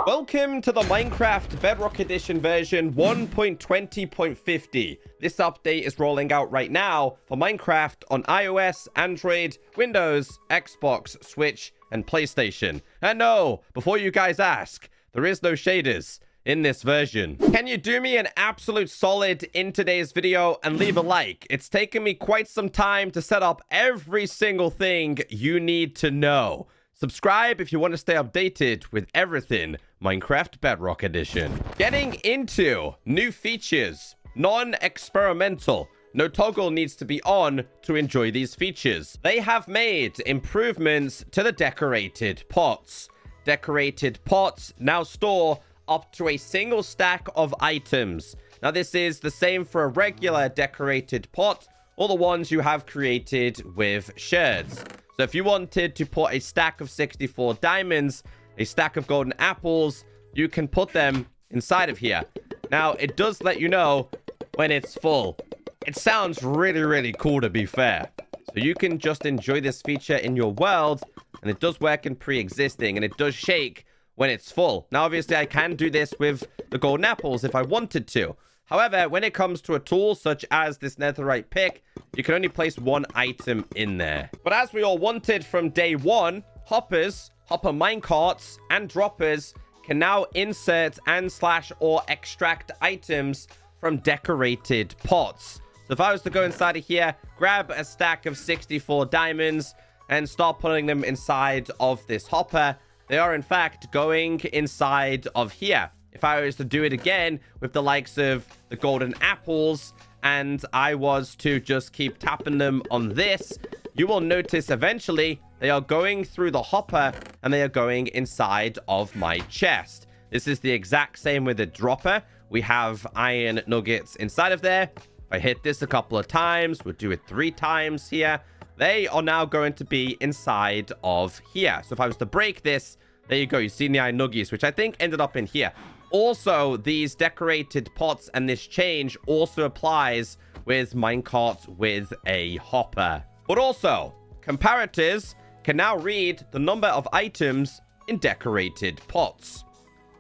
Welcome to the Minecraft Bedrock Edition version 1.20.50. This update is rolling out right now for Minecraft on iOS, Android, Windows, Xbox, Switch, and PlayStation. And no, before you guys ask, there is no shaders in this version. Can you do me an absolute solid in today's video and leave a like? It's taken me quite some time to set up every single thing you need to know. Subscribe if you want to stay updated with everything Minecraft Bedrock Edition. Getting into new features. Non-experimental. No toggle needs to be on to enjoy these features. They have made improvements to the decorated pots. Decorated pots now store up to a single stack of items. Now this is the same for a regular decorated pot or the ones you have created with shards. So if you wanted to put a stack of 64 diamonds, a stack of golden apples, you can put them inside of here. Now, it does let you know when it's full. It sounds really, really cool, to be fair. So you can just enjoy this feature in your world, and it does work in pre-existing, and it does shake when it's full. Now, obviously, I can do this with the golden apples if I wanted to. However, when it comes to a tool such as this netherite pick, you can only place one item in there. But as we all wanted from day one, hoppers, hopper minecarts, and droppers can now insert and / or extract items from decorated pots. So if I was to go inside of here, grab a stack of 64 diamonds and start putting them inside of this hopper, they are in fact going inside of here. If I was to do it again with the likes of the golden apples and I was to just keep tapping them on this, you will notice eventually they are going through the hopper and they are going inside of my chest. This is the exact same with the dropper. We have iron nuggets inside of there. If I hit this a couple of times, we'll do it 3 times here. They are now going to be inside of here. So if I was to break this, there you go. You've seen the iron nuggies, which I think ended up in here. Also, these decorated pots and this change also applies with minecarts with a hopper. But also, comparators can now read the number of items in decorated pots.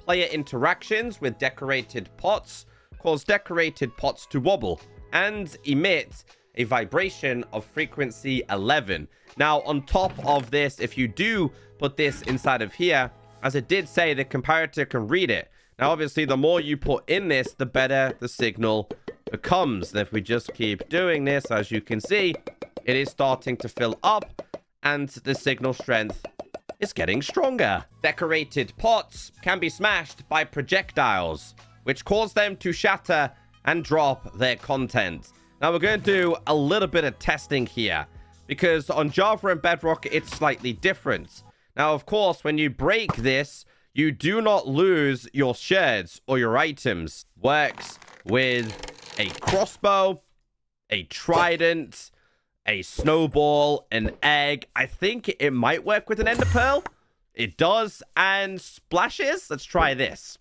Player interactions with decorated pots cause decorated pots to wobble and emit a vibration of frequency 11. Now, on top of this, if you do put this inside of here, as it did say, the comparator can read it. Now, obviously, the more you put in this, the better the signal becomes. And if we just keep doing this, as you can see, it is starting to fill up and the signal strength is getting stronger. Decorated pots can be smashed by projectiles, which cause them to shatter and drop their content. Now, we're going to do a little bit of testing here because on Java and Bedrock, it's slightly different. Now, of course, when you break this, you do not lose your shards or your items. Works with a crossbow, a trident, a snowball, an egg. I think it might work with an ender pearl. It does. And splashes. Let's try this.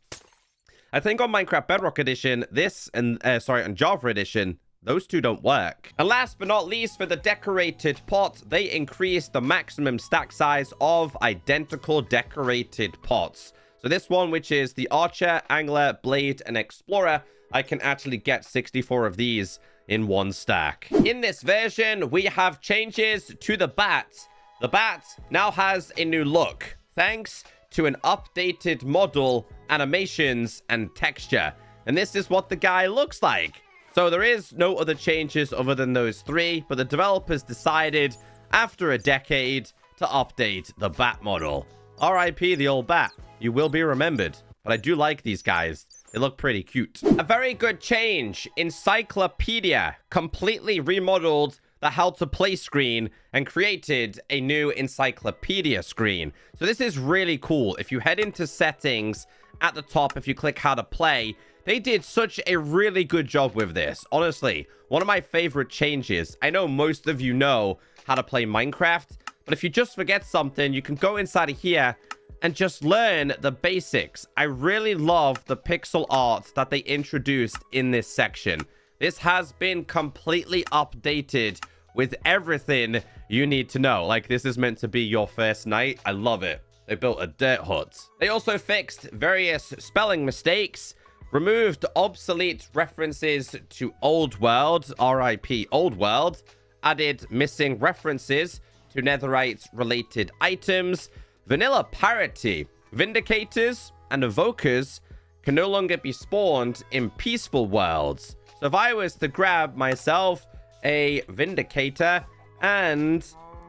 I think on Minecraft Bedrock Edition, this and, on Java Edition, those two don't work. And last but not least, for the decorated pot, they increase the maximum stack size of identical decorated pots. So this one, which is the Archer, Angler, Blade, and Explorer, I can actually get 64 of these in one stack. In this version, we have changes to the bat. The bat now has a new look, thanks to an updated model, animations, and texture. And this is what the guy looks like. So there is no other changes other than those 3, but the developers decided after a decade to update the bat model. RIP the old bat. You will be remembered. But I do like these guys. They look pretty cute. A very good change. Encyclopedia completely remodeled the how to play screen and created a new Encyclopedia screen. So this is really cool. If you head into settings at the top, if you click how to play, they did such a really good job with this. Honestly, one of my favorite changes. I know most of you know how to play Minecraft, but if you just forget something, you can go inside of here and just learn the basics. I really love the pixel art that they introduced in this section. This has been completely updated with everything you need to know. Like, this is meant to be your first night. I love it. They built a dirt hut. They also fixed various spelling mistakes, removed obsolete references to Old World, RIP Old World, added missing references to Netherite-related items, vanilla parity, Vindicators and Evokers can no longer be spawned in peaceful worlds. So if I was to grab myself a Vindicator and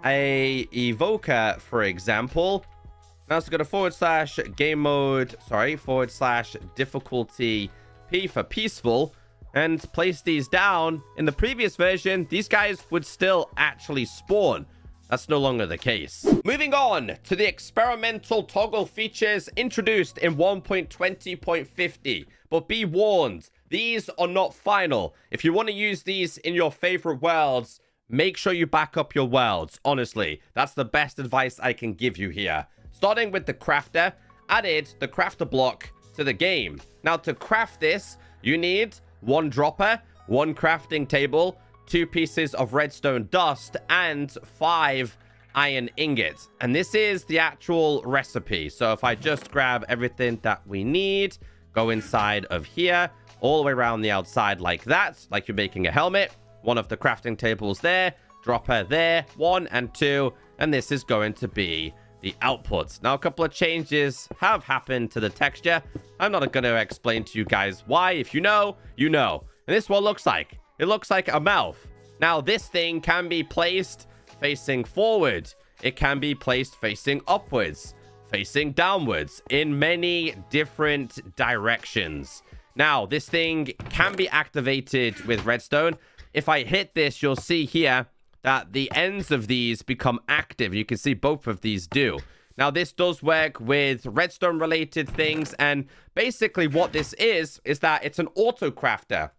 a Evoker, for example, now let's go to /game mode, /difficulty P for peaceful, and place these down. In the previous version, these guys would still actually spawn. That's no longer the case. Moving on to the experimental toggle features introduced in 1.20.50. But be warned, these are not final. If you want to use these in your favorite worlds, make sure you back up your worlds. Honestly, that's the best advice I can give you here. Starting with the crafter, added the crafter block to the game. Now to craft this, you need 1 dropper, 1 crafting table, 2 pieces of redstone dust, and 5 iron ingots. And this is the actual recipe. So if I just grab everything that we need, go inside of here, all the way around the outside like that, like you're making a helmet. 1 of the crafting tables there, dropper there, 1 and 2, and this is going to be the outputs. Now, a couple of changes have happened to the texture. I'm not going to explain to you guys why. If you know, you know. And this is what it looks like. It looks like a mouth. Now, this thing can be placed facing forward. It can be placed facing upwards, facing downwards, in many different directions. Now, this thing can be activated with redstone. If I hit this, you'll see here that the ends of these become active. You can see both of these do. Now, this does work with redstone-related things, and basically what this is that it's an auto crafter.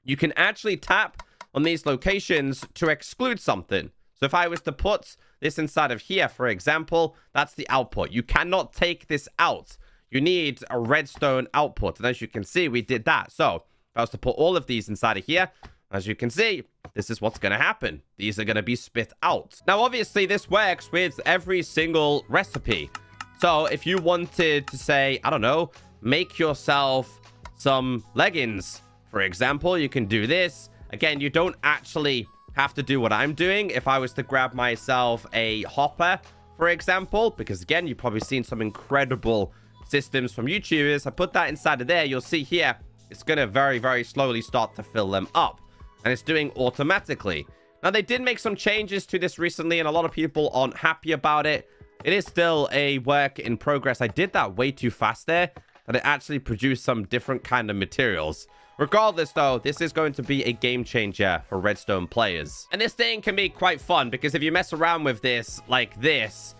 You can actually tap on these locations to exclude something. So if I was to put this inside of here, for example, that's the output. You cannot take this out. You need a redstone output. And as you can see, we did that. So if I was to put all of these inside of here, as you can see, this is what's going to happen. These are going to be spit out. Now, obviously, this works with every single recipe. So if you wanted to say, I don't know, make yourself some leggings, for example, you can do this. Again, you don't actually have to do what I'm doing. If I was to grab myself a hopper, for example, because again, you've probably seen some incredible systems from YouTubers. I put that inside of there. You'll see here, it's going to very, very slowly start to fill them up. And it's doing automatically. Now, they did make some changes to this recently, and a lot of people aren't happy about it. It is still a work in progress. I did that way too fast there, that it actually produced some different kind of materials. Regardless, though, this is going to be a game changer for redstone players. And this thing can be quite fun, because if you mess around with this like this,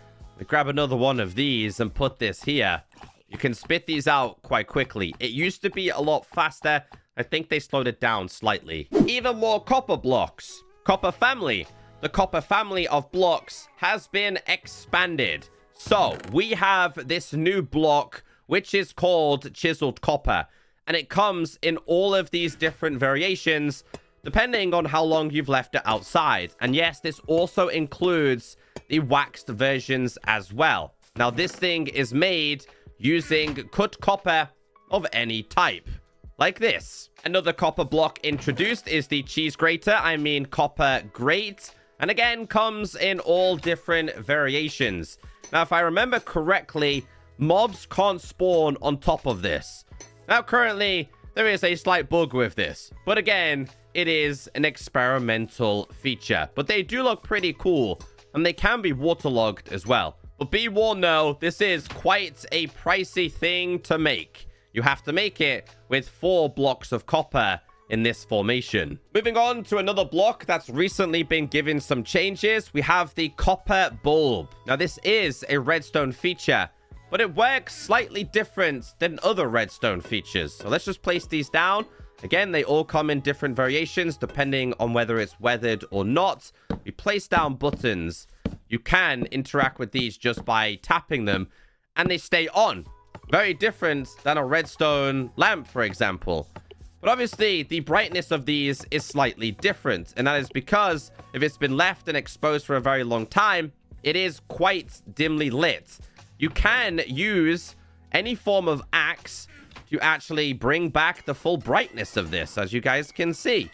grab another one of these and put this here, you can spit these out quite quickly. It used to be a lot faster. I think they slowed it down slightly. Even more copper blocks. Copper family. The copper family of blocks has been expanded. So we have this new block, which is called chiseled copper. And it comes in all of these different variations, depending on how long you've left it outside. And yes, this also includes the waxed versions as well. Now, this thing is made using cut copper of any type, like this. Another copper block introduced is the cheese grater, copper grate. And again, comes in all different variations. Now, if I remember correctly, mobs can't spawn on top of this. Now, currently, there is a slight bug with this. But again, it is an experimental feature. But they do look pretty cool. And they can be waterlogged as well. But be warned, though, this is quite a pricey thing to make. You have to make it with 4 blocks of copper in this formation. Moving on to another block that's recently been given some changes, we have the copper bulb. Now, this is a redstone feature, but it works slightly different than other redstone features. So let's just place these down. Again, they all come in different variations depending on whether it's weathered or not. You place down buttons. You can interact with these just by tapping them, and they stay on. Very different than a redstone lamp, for example. But obviously, the brightness of these is slightly different, and that is because if it's been left and exposed for a very long time, it is quite dimly lit. you can use any form of axe to actually bring back the full brightness of this, as you guys can see.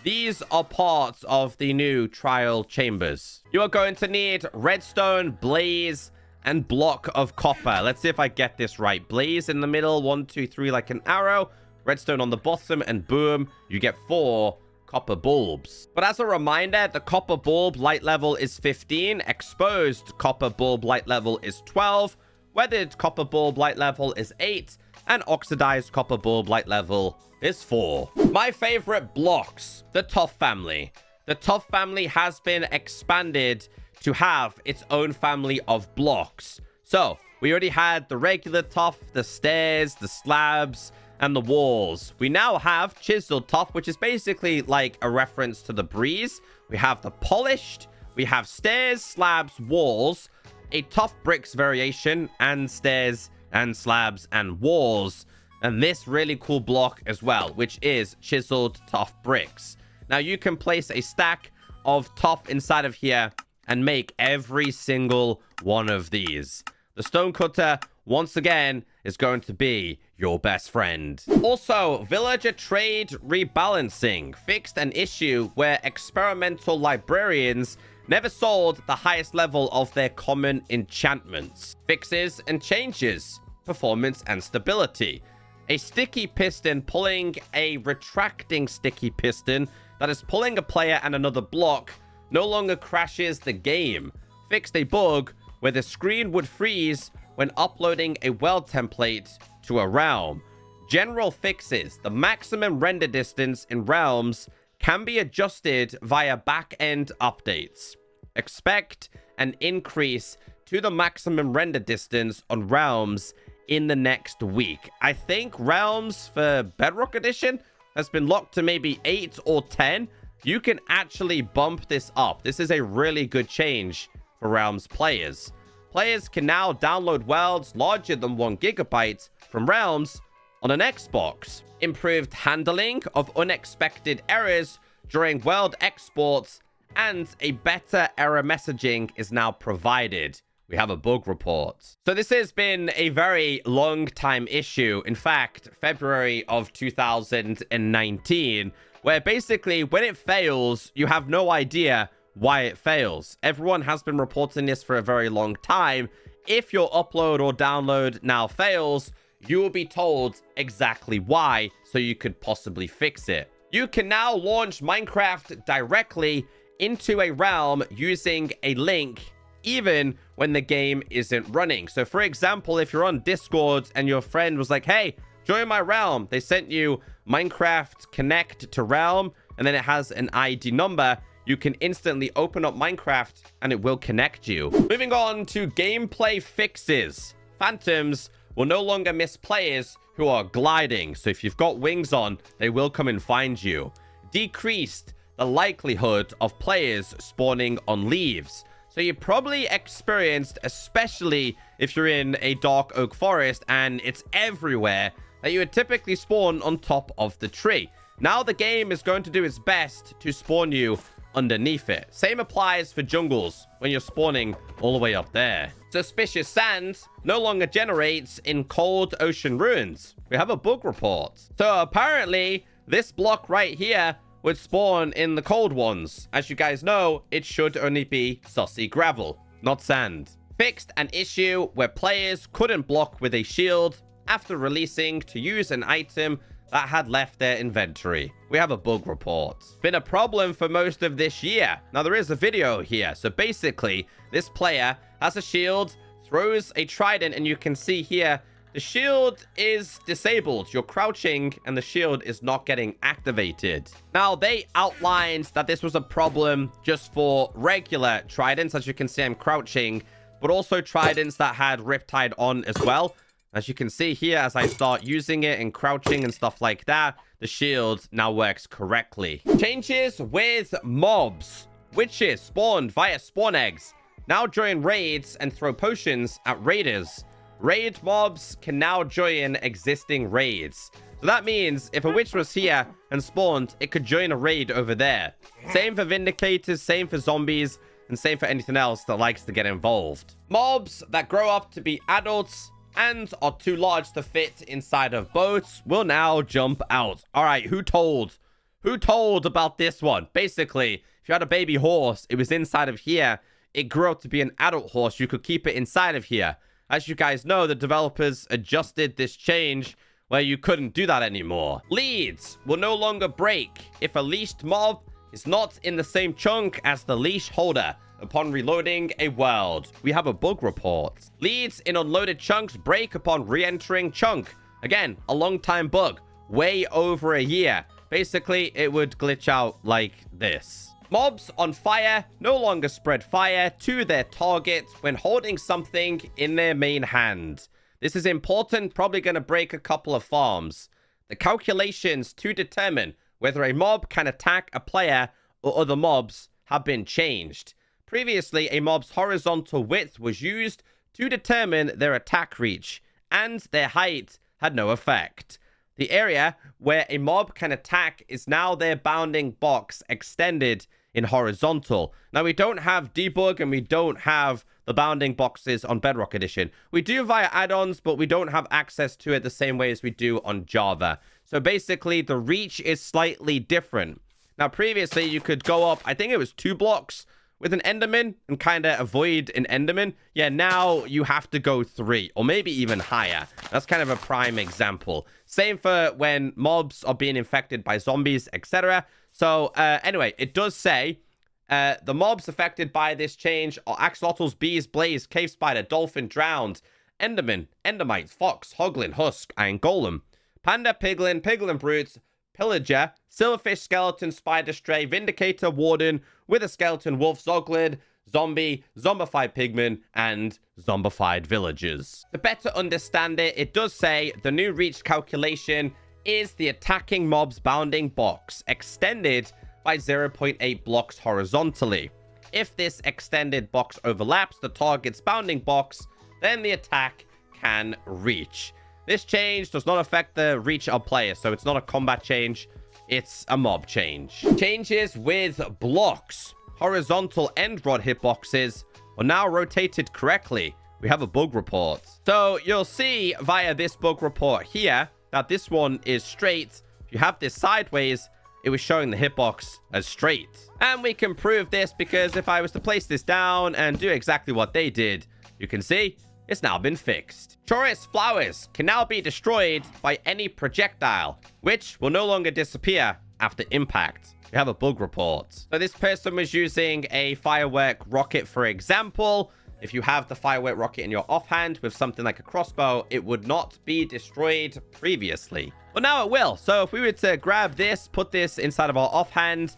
These are parts of the new trial chambers. You are going to need redstone, blaze, and block of copper. Let's see if I get this right. Blaze in the middle, 1, 2, 3, like an arrow. Redstone on the bottom, and boom, you get 4 copper bulbs. But as a reminder, the copper bulb light level is 15, exposed copper bulb light level is 12, weathered copper bulb light level is 8, and oxidized copper bulb light level is 4. My favorite blocks, the Tuff family. The Tuff family has been expanded to have its own family of blocks. So we already had the regular Tuff, the stairs, the slabs, and the walls. We now have chiseled Tuff, which is basically like a reference to the breeze. We have the polished, we have stairs, slabs, walls, a Tuff bricks variation, and stairs and slabs and walls, and this really cool block as well, which is chiseled Tuff bricks. Now you can place a stack of Tuff inside of here and make every single one of these. The stone cutter, once again, is going to be your best friend. Also, villager trade rebalancing fixed an issue where experimental librarians never sold the highest level of their common enchantments. Fixes and changes, performance and stability. A sticky piston pulling a retracting sticky piston that is pulling a player and another block no longer crashes the game. Fixed a bug where the screen would freeze when uploading a world template to a realm. General fixes. The maximum render distance in realms can be adjusted via back-end updates. Expect an increase to the maximum render distance on realms in the next week. I think realms for Bedrock Edition has been locked to maybe 8 or 10. You can actually bump this up. This is a really good change for realms players. Players can now download worlds larger than 1 gigabyte from realms on an Xbox. Improved handling of unexpected errors during world exports, and a better error messaging is now provided. We have a bug report. So this has been a very long time issue. In fact, February of 2019, where basically when it fails, you have no idea why it fails. Everyone has been reporting this for a very long time. If your upload or download now fails, you will be told exactly why, so you could possibly fix it. You can now launch Minecraft directly into a realm using a link, even when the game isn't running. So for example, if you're on Discord and your friend was like, hey, join my realm, they sent you Minecraft connect to realm, and then it has an ID number, you can instantly open up Minecraft and it will connect you. Moving on to gameplay fixes. Phantoms will no longer miss players who are gliding. So if you've got wings on, they will come and find you. Decreased the likelihood of players spawning on leaves. So you probably experienced, especially if you're in a dark oak forest and it's everywhere, that you would typically spawn on top of the tree. Now the game is going to do its best to spawn you underneath it. Same applies for jungles when you're spawning all the way up there. Suspicious sand no longer generates in cold ocean ruins. We have a bug report. So apparently this block right here would spawn in the cold ones. As you guys know, it should only be sussy gravel, not sand. Fixed an issue where players couldn't block with a shield after releasing to use an item that had left their inventory. We have a bug report. Been a problem for most of this year. Now there is a video here. So basically, this player has a shield, throws a trident, and you can see here, the shield is disabled. You're crouching and the shield is not getting activated. Now, they outlined that this was a problem just for regular tridents. As you can see, I'm crouching, but also tridents that had Riptide on as well. As you can see here, as I start using it and crouching and stuff like that, the shield now works correctly. Changes with mobs. Witches spawned via spawn eggs now join raids and throw potions at raiders. Raid mobs can now join existing raids. So that means if a witch was here and spawned, it could join a raid over there. Same for vindicators, same for zombies, and same for anything else that likes to get involved. Mobs that grow up to be adults and are too large to fit inside of boats will now jump out. All right, who told? Who told about this one? Basically, if you had a baby horse, it was inside of here. It grew up to be an adult horse. You could keep it inside of here. As you guys know, the developers adjusted this change where you couldn't do that anymore. Leads will no longer break if a leashed mob is not in the same chunk as the leash holder upon reloading a world. We have a bug report. Leads in unloaded chunks break upon re-entering chunk. Again, a long time bug. Way over a year. Basically, it would glitch out like this. Mobs on fire no longer spread fire to their target when holding something in their main hand. This is important, probably going to break a couple of farms. The calculations to determine whether a mob can attack a player or other mobs have been changed. Previously, a mob's horizontal width was used to determine their attack reach, and their height had no effect. The area where a mob can attack is now their bounding box extended in horizontal. Now, we don't have debug and we don't have the bounding boxes on Bedrock Edition. We do via add-ons, but we don't have access to it the same way as we do on Java. So basically, the reach is slightly different. Now, previously, you could go up, I think it was 2 blocks with an Enderman and kind of avoid an Enderman. Yeah, now you have to go 3 or maybe even higher. That's kind of a prime example. Same for when mobs are being infected by zombies, etc. So anyway, it does say the mobs affected by this change are axolotls, bees, blaze, cave spider, dolphin, drowned, Enderman, endermite, fox, hoglin, husk, iron golem, panda, piglin, piglin brutes, pillager, silverfish, skeleton, spider, stray, vindicator, warden, wither skeleton, wolf, zoglin, zombie, zombified pigman, and zombified villagers. To better understand it, it does say the new reach calculation is the attacking mob's bounding box extended by 0.8 blocks horizontally. If this extended box overlaps the target's bounding box, then the attack can reach. This change does not affect the reach of players, so it's not a combat change, it's a mob change. Changes with blocks. Horizontal end rod hitboxes are now rotated correctly. We have a bug report. So you'll see via this bug report here that this one is straight. If you have this sideways, it was showing the hitbox as straight. And we can prove this because if I was to place this down and do exactly what they did, you can see it's now been fixed. Chorus flowers can now be destroyed by any projectile, which will no longer disappear after impact. We have a bug report. So this person was using a firework rocket, for example. If you have the firework rocket in your offhand with something like a crossbow, it would not be destroyed previously. Well, now it will. So if we were to grab this, put this inside of our offhand,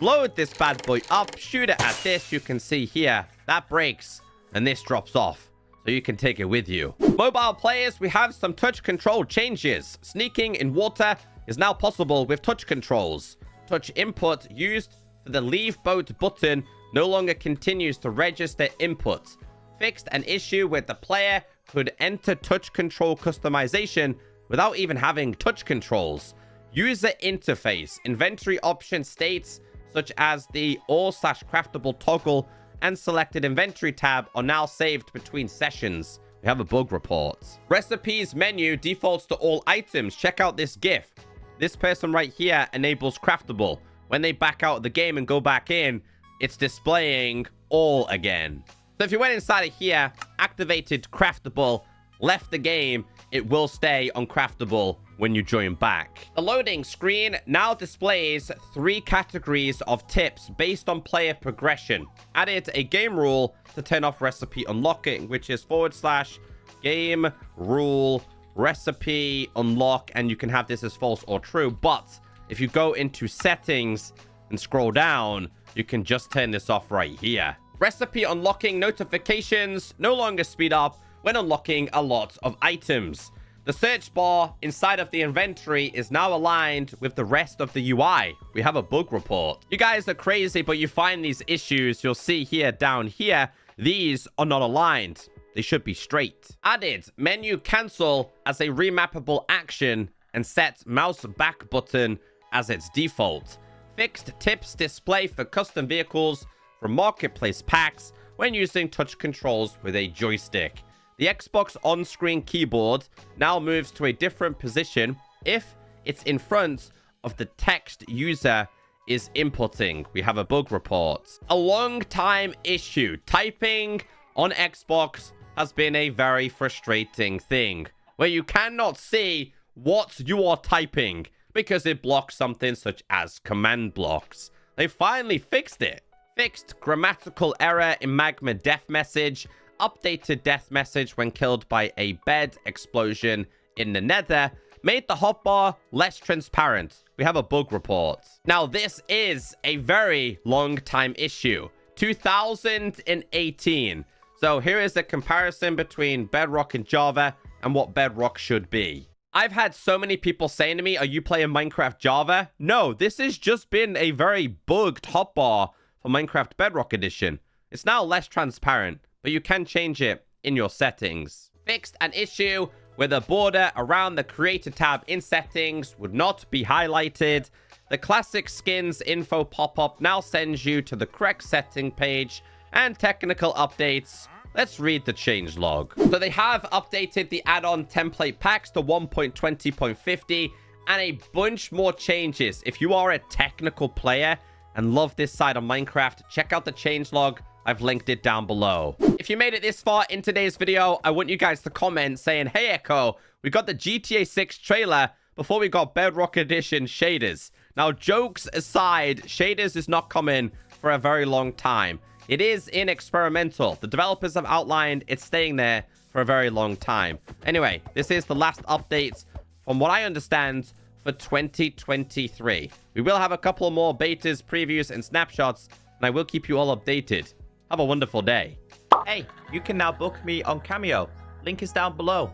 load this bad boy up, shoot it at this, you can see here, that breaks, and this drops off. So you can take it with you. Mobile players, we have some touch control changes. Sneaking in water is now possible with touch controls. Touch input used for the leave boat button no longer continues to register input. Fixed an issue where the player could enter touch control customization without even having touch controls. User interface. Inventory option states such as the all/craftable toggle and selected inventory tab are now saved between sessions. We have a bug report. Recipes menu defaults to all items. Check out this GIF. This person right here enables craftable. When they back out of the game and go back in, it's displaying all again. So if you went inside of here, activated craftable, left the game, it will stay on craftable when you join back. The loading screen now displays 3 categories of tips based on player progression. Added a game rule to turn off recipe unlocking, which is / game rule recipe unlock, and you can have this as false or true. But if you go into settings and scroll down, you can just turn this off right here. Recipe unlocking notifications no longer speed up when unlocking a lot of items. The search bar inside of the inventory is now aligned with the rest of the UI. We have a bug report. You guys are crazy, but you find these issues. You'll see here down here, these are not aligned. They should be straight. Added menu cancel as a remappable action and set mouse back button as its default. Fixed tips display for custom vehicles from marketplace packs when using touch controls with a joystick. The Xbox on-screen keyboard now moves to a different position if it's in front of the text user is inputting. We have a bug report. A long time issue. Typing on Xbox has been a very frustrating thing, where you cannot see what you are typing because it blocks something such as command blocks. They finally fixed it. Fixed grammatical error in Magma death message, updated death message when killed by a bed explosion in the nether, made the hotbar less transparent. We have a bug report. Now, this is a very long time issue. 2018. So here is a comparison between Bedrock and Java and what Bedrock should be. I've had so many people saying to me, are you playing Minecraft Java? No, this has just been a very bugged hotbar for Minecraft Bedrock Edition. It's now less transparent, but you can change it in your settings. Fixed an issue where the border around the Creator tab in settings would not be highlighted. The classic skins info pop-up now sends you to the correct setting page. And technical updates. Let's read the changelog. So they have updated the add-on template packs to 1.20.50 and a bunch more changes. If you are a technical player and love this side of Minecraft, check out the changelog. I've linked it down below. If you made it this far in today's video, I want you guys to comment saying, hey Echo, we got the GTA 6 trailer before we got Bedrock Edition shaders. Now, jokes aside, shaders is not coming for a very long time. It is in experimental. The developers have outlined it's staying there for a very long time. Anyway, this is the last update from what I understand for 2023. We will have a couple more betas, previews, and snapshots, and I will keep you all updated. Have a wonderful day. Hey, you can now book me on Cameo. Link is down below.